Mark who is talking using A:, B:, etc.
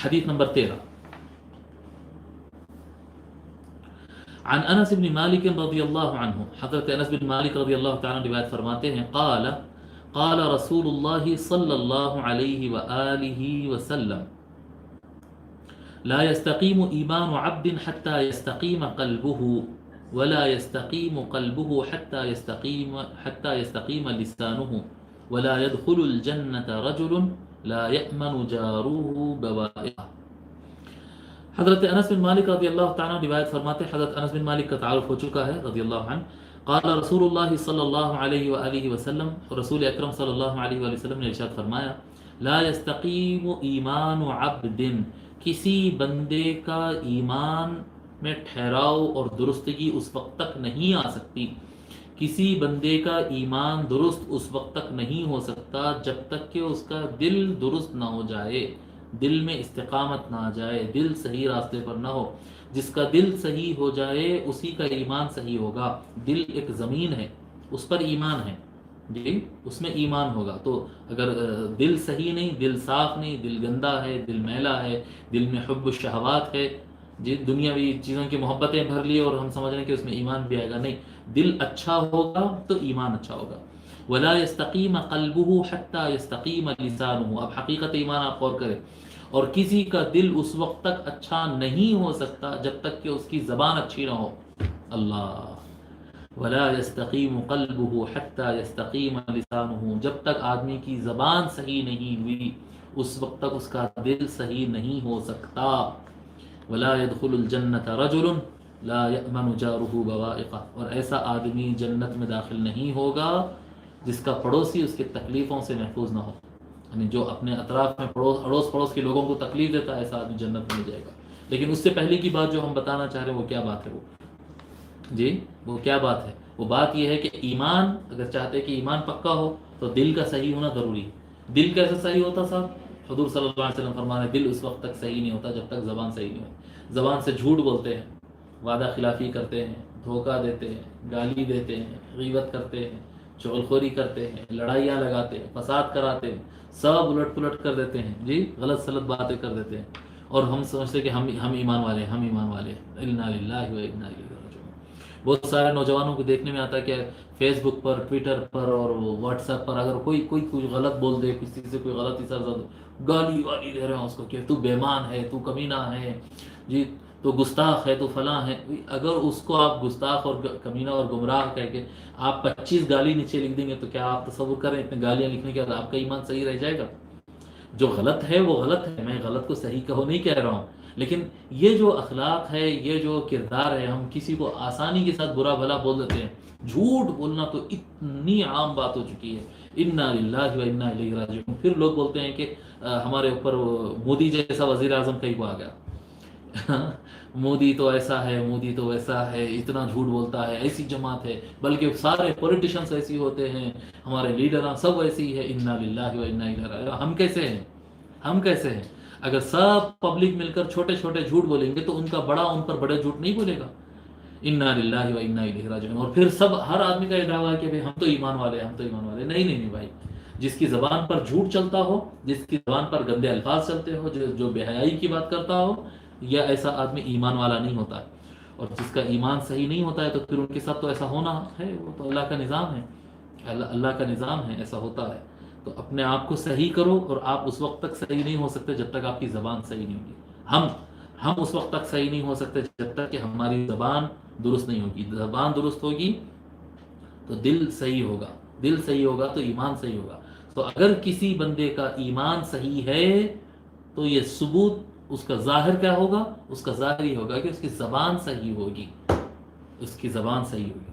A: حدیث نمبر 13، عن انس بن مالک رضی اللہ عنہ، حضرت انس بن مالک رضی اللہ تعالیٰ عنہ روایت فرماتے ہیں، قال قال رسول اللہ صلی اللہ علیہ وآلہ وسلم، لا يستقيم إيمان عبد حتى يستقيم قلبه، ولا يستقيم قلبه حتى يستقيم لسانه، ولا يدخل الجنة رجل لا يأمن جاره بوائقه۔ حضرت انس بن مالک رضی اللہ تعالیٰ عنہ روایت فرماتے ہیں، حضرت انس بن مالک کا تعارف ہو چکا ہے رضی اللہ عنہ، قال رسول اللہ صلی اللہ علیہ وآلہ وسلم، رسول اکرم صلی اللہ علیہ وآلہ وسلم نے ارشاد فرمایا، لا يستقیم ایمان عبد، کسی بندے کا ایمان میں ٹھہراؤ اور درستگی اس وقت تک نہیں آ سکتی، کسی بندے کا ایمان درست اس وقت تک نہیں ہو سکتا جب تک کہ اس کا دل درست نہ ہو جائے، دل میں استقامت نہ آ جائے، دل صحیح راستے پر نہ ہو۔ جس کا دل صحیح ہو جائے اسی کا ایمان صحیح ہوگا۔ دل ایک زمین ہے، اس پر ایمان ہے جی، اس میں ایمان ہوگا۔ تو اگر دل صحیح نہیں، دل صاف نہیں، دل گندا ہے، دل میلا ہے، دل میں حب الشہوات ہے جی، دنیاوی چیزوں کی محبتیں بھر لی اور ہم سمجھ رہے ہیں کہ اس میں ایمان بھی آئے گا، نہیں، دل اچھا ہوگا تو ایمان اچھا ہوگا۔ ولا يستقیم قلبه حتى يستقیم لسانه، اب حقیقت ایمان آپ غور کریں، اور کسی کا دل اس وقت تک اچھا نہیں ہو سکتا جب تک کہ اس کی زبان اچھی نہ ہو۔ اللہ، ولا يستقیم قلبه حتى يستقیم لسانه، جب تک آدمی کی زبان صحیح نہیں ہوئی اس وقت تک اس کا دل صحیح نہیں ہو سکتا۔ ولا يدخل الجنة رجل لا يأمن جاره بوائقه، اور ایسا آدمی جنت میں داخل نہیں ہوگا جس کا پڑوسی اس کی تکلیفوں سے محفوظ نہ ہو، یعنی جو اپنے اطراف میں اڑوس پڑوس کے لوگوں کو تکلیف دیتا ہے، ایسا آدمی جنت میں نہیں جائے گا۔ لیکن اس سے پہلے کی بات جو ہم بتانا چاہ رہے ہیں وہ کیا بات ہے، وہ جی وہ کیا بات ہے؟ وہ بات یہ ہے کہ ایمان، اگر چاہتے ہیں کہ ایمان پکا ہو تو دل کا صحیح ہونا ضروری ہے۔ دل کیسے صحیح ہوتا صاحب؟ حضور صلی اللہ علیہ وسلم فرمانے، دل اس وقت تک صحیح نہیں ہوتا جب تک زبان صحیح نہیں ہوتی۔ زبان سے جھوٹ بولتے ہیں، وعدہ خلافی کرتے ہیں، دھوکہ دیتے ہیں، گالی دیتے ہیں، غیبت کرتے ہیں، چغل خوری کرتے ہیں، لڑائیاں لگاتے ہیں، فساد کراتے ہیں، سب الٹ پلٹ کر دیتے ہیں جی، غلط سلط باتیں کر دیتے ہیں، اور ہم سمجھتے ہیں کہ ہم ایمان والے ہیں، ہم ایمان والے ہیں۔ انا للہ و انا الیہ راجعون۔ بہت سارے نوجوانوں کو دیکھنے میں آتا ہے کہ فیس بک پر، ٹویٹر پر اور واٹس ایپ پر اگر کوئی غلط بول دے، کسی سے کوئی غلطی سے گالی والی دے رہے ہیں اس کو کہ تو بے ایمان ہے، تو کمینہ ہے جی، تو گستاخ ہے، تو فلاں ہے۔ اگر اس کو آپ گستاخ اور کمینہ اور گمراہ کہہ کے آپ 25 گالی نیچے لکھ دیں گے تو کیا آپ تصور کریں اتنے گالیاں لکھنے کے بعد آپ کا ایمان صحیح رہ جائے گا؟ جو غلط ہے وہ غلط ہے، میں غلط کو صحیح کہو نہیں کہہ رہا ہوں، لیکن یہ جو اخلاق ہے، یہ جو کردار ہے، ہم کسی کو آسانی کے ساتھ برا بھلا بول دیتے ہیں۔ جھوٹ بولنا تو اتنی عام بات ہو چکی ہے، انا للہ و انا الیہ راجعون۔ پھر لوگ بولتے ہیں کہ ہمارے اوپر مودی جیسا وزیر اعظم کہیں کو آ گیا، مودی تو ایسا ہے، مودی تو ویسا ہے، اتنا جھوٹ بولتا ہے، ایسی جماعت ہے، بلکہ سارے پولیٹیشنز ایسی ہوتے ہیں، ہمارے لیڈراں سب ایسی ہے۔ انا للہ و انا الیہ راجعون۔ ہم کیسے ہیں؟ ہم کیسے ہیں؟ اگر سب پبلک مل کر چھوٹے چھوٹے جھوٹ بولیں گے تو ان کا بڑا ان پر بڑے جھوٹ نہیں بولے گا۔ انا للہ و انا الیہ راجعون۔ اور پھر سب، ہر آدمی کا یہ دعویٰ ہے کہ بھائی ہم تو ایمان والے ہیں، ہم تو ایمان والے ہیں۔ نہیں نہیں نہیں بھائی، جس کی زبان پر جھوٹ چلتا ہو، جس کی زبان پر گندے الفاظ چلتے ہو، جو بے حیائی کی بات کرتا ہو، یہ ایسا آدمی ایمان والا نہیں ہوتا ہے۔ اور جس کا ایمان صحیح نہیں ہوتا ہے تو پھر ان کے ساتھ تو ایسا ہونا ہے، وہ تو اللہ کا نظام ہے، اللہ کا نظام ہے، ایسا ہوتا ہے۔ تو اپنے آپ کو صحیح کرو، اور آپ اس وقت تک صحیح نہیں ہو سکتے جب تک آپ کی زبان صحیح نہیں ہوگی۔ ہم اس وقت تک صحیح نہیں ہو سکتے جب تک کہ ہماری زبان درست نہیں ہوگی۔ زبان درست ہوگی تو دل صحیح ہوگا، دل صحیح ہوگا تو ایمان صحیح ہوگا۔ تو اگر کسی بندے کا ایمان صحیح ہے تو یہ ثبوت، اس کا ظاہر کیا ہوگا؟ اس کا ظاہر یہ ہوگا کہ اس کی زبان صحیح ہوگی، اس کی زبان صحیح ہوگی۔